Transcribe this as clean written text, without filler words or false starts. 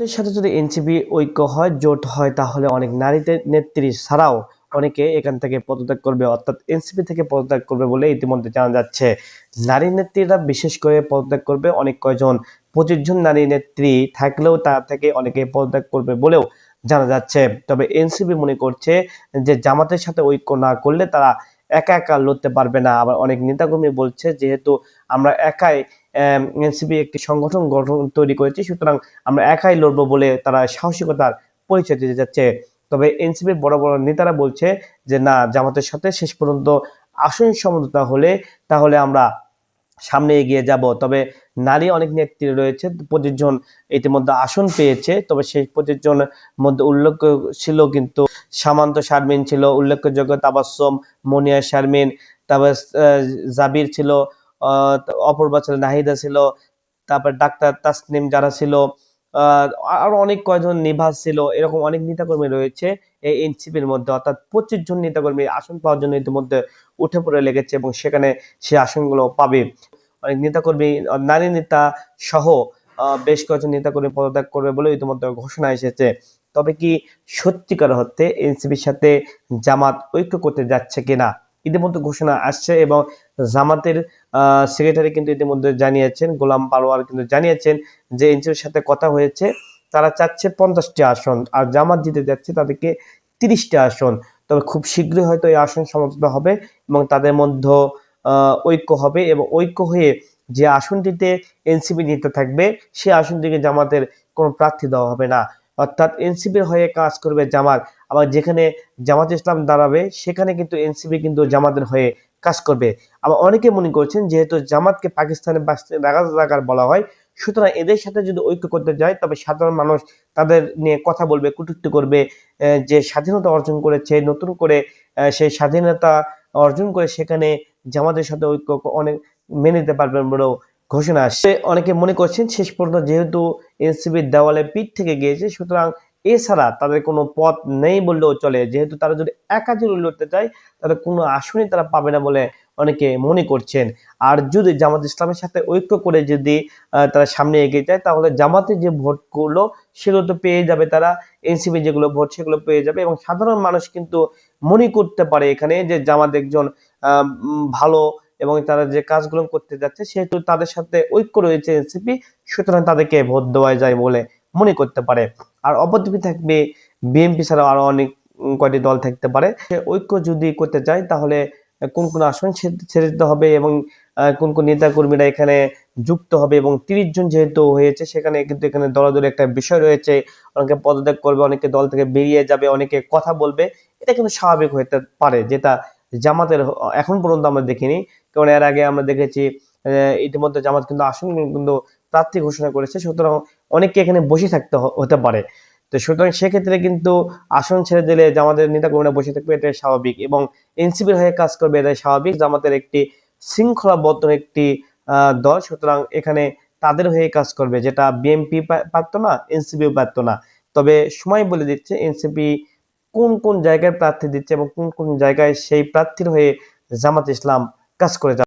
জামাতের সাথে যদি এনসিপি ঐক্য হয়, জোট হয়, তাহলে অনেক নারীদের নেত্রী ছাড়াও অনেকে এখান থেকে পদত্যাগ করবে, অর্থাৎ এনসিপি থেকে পদত্যাগ করবে বলে ইতিমধ্যে জানা যাচ্ছে। নারী নেত্রীরা বিশেষ করে পদত্যাগ করবে, অনেক কয়জন 25 জন নারী নেত্রী থাকলেও তা থেকে অনেকে পদত্যাগ করবে বলেও জানা যাচ্ছে। তবে এনসিপি মনে করছে যে জামাতের সাথে ঐক্য না করলে তারা একা একা লড়তে পারবে না। আবার অনেক নেতাকর্মী বলছে, যেহেতু আমরা একাই এনসিপি একটি সংগঠন তৈরি করেছি, সুতরাং আমরা একাই লড়বো বলে তারা সাহসিকতার পরিচয় দিতে যাচ্ছে। তবে এনসিপির বড় বড় নেতারা বলছে যে না, জামাতের সাথে শেষ পর্যন্ত আসন সমঝোতা হলে তাহলে আমরা সামনে এগিয়ে যাব। তবে নারী অনেক নেত্রী রয়েছে, 25 জন ইতিমধ্যে আসন পেয়েছে। তবে সেই 25 জনের মধ্যে উল্লেখ ছিল কিন্তু সামান্ত শারমিন ছিল উল্লেখযোগ্য, তাবাসসুম, মনিয়া শারমিন, তারপর জাবির ছিল, অপূর্বা ছিল, নাহিদা ছিল, তারপর ডাক্তার তাসনিম যারা ছিল, আরো অনেক কয়জন নিভাস ছিল। এরকম অনেক নেতাকর্মী রয়েছে এই এনসিপির মধ্যে, অর্থাৎ 25 জন নেতাকর্মী আসন পাওয়ার জন্য ইতিমধ্যে উঠে পড়ে লেগেছে এবং সেখানে সে আসনগুলো পাবে। অনেক নেতাকর্মী, নারী নেতা সহ বেশ কয়েকজন নেতাকর্মী পদত্যাগ করবে বলে ইতিমধ্যে ঘোষণা এসেছে। তবে কি সত্যিকার অর্থে এনসিপির সাথে জামাত ঐক্য করতে যাচ্ছে কিনা, ইতিমধ্যে ঘোষণা আসছে এবং জামাতের সেক্রেটারি কিন্তু ইতিমধ্যে জানিয়েছেন, গোলাম পারওয়ার কিন্তু জানিয়েছেন যে এনসিপির সাথে কথা হয়েছে, তারা চাচ্ছে 50টি আসন, আর জামাত জিতে যাচ্ছে তাদেরকে 30টি আসন। তবে খুব শীঘ্রই হয়তো এই আসন সমঝোতা হবে এবং তাদের মধ্যে ঐক্য হবে, এবং ঐক্য হয়ে যে আসনটিতে এনসিপি নিতে থাকবে সেই আসনটিকে জামাতের কোনো প্রার্থী দেওয়া হবে না, অর্থাৎ এনসিপির হয়ে কাজ করবে জামাত। আবার যেখানে জামাত ইসলাম দাঁড়াবে সেখানে কিন্তু এনসিপি কিন্তু জামাতের হয়ে কাজ করবে। আবার অনেকে মনে করছেন যেহেতু জামাতকে পাকিস্তানের রাজাকার বলা হয়, সুতরাং এদের সাথে যদি ঐক্য করতে যায় তবে সাধারণ মানুষ তাদের নিয়ে কথা বলবে, কটূক্তি করবে। যে স্বাধীনতা অর্জন করেছে, নতুন করে সেই স্বাধীনতা অর্জন করে সেখানে জামাতের সাথে ঐক্য অনেক মেনে নিতে পারবেন বলেও ঘোষণা আসছে। অনেকে মনে করছেন শেষ পর্যন্ত যেহেতু এনসিপির দেওয়ালে পিঠ থেকে গিয়েছে, সুতরাং এছাড়া তাদের কোনো পথ নেই বললেও চলে। যেহেতু তারা যদি একা যদি লড়তে চায় তাহলে কোনো আসনই তারা পাবে না বলে অনেকে মনে করছেন। আর যদি জামাত ইসলামের সাথে ঐক্য করে যদি তারা সামনে এগিয়ে যায় তাহলে জামাতে যে ভোটগুলো সেগুলো তো পেয়ে যাবে তারা, এনসিপি যেগুলো ভোট সেগুলো পেয়ে যাবে, এবং সাধারণ মানুষ কিন্তু মনে করতে পারে এখানে যে জামাত একজন ভালো এবং তারা যে কাজগুলো করতে যাচ্ছে সেহেতু তাদের সাথে ঐক্য রয়েছে এনসিপি, সুতরাং তাদেরকে ভোট দেওয়া যায় বলে মনে করতে পারে। আর অপরদিকে থাকবে বিএনপি ছাড়াও আরো অনেক কয়টি দল থাকতে পারে। ঐক্য যদি করতে চায় তাহলে কোন কোন আসন ছেড়ে দিতে হবে এবং কোন কোন নেতা কর্মীরা এখানে যুক্ত হবে, এবং 30 জন যেহেতু হয়েছে সেখানে কিন্তু এখানে দলাদলি একটা বিষয় রয়েছে। অনেকে পদত্যাগ করবে, অনেকে দল থেকে বেরিয়ে যাবে, অনেকে কথা বলবে। এটা কিন্তু স্বাভাবিক হতে পারে, যেটা জামাতের এখন পর্যন্ত আমরা দেখিনি। কারণ এর আগে আমরা দেখেছি ইতিমধ্যে জামাত কিন্তু আসন কিন্তু প্রার্থী ঘোষণা করেছে, সুতরাং অনেককে এখানে বসে থাকতে হতে পারে। তো সুতরাং সেক্ষেত্রে কিন্তু আসন ছেড়ে দিলে জামাতের নেতাকর্মীরা বসে থাকবে, এটাই স্বাভাবিক, এবং এনসিপির হয়ে কাজ করবে, এটাই স্বাভাবিক। জামাতের একটি শৃঙ্খলাবদ্ধ একটি দল, সুতরাং এখানে তাদের হয়ে কাজ করবে, যেটা বিএনপি পারতো না, এনসিপিও পারতো না। তবে সময় বলে দিচ্ছে এনসিপি কোন কোন জায়গায় প্রার্থী দিচ্ছে এবং কোন কোন জায়গায় সেই প্রার্থীর হয়ে জামাত ইসলাম কাজ করে যাচ্ছে।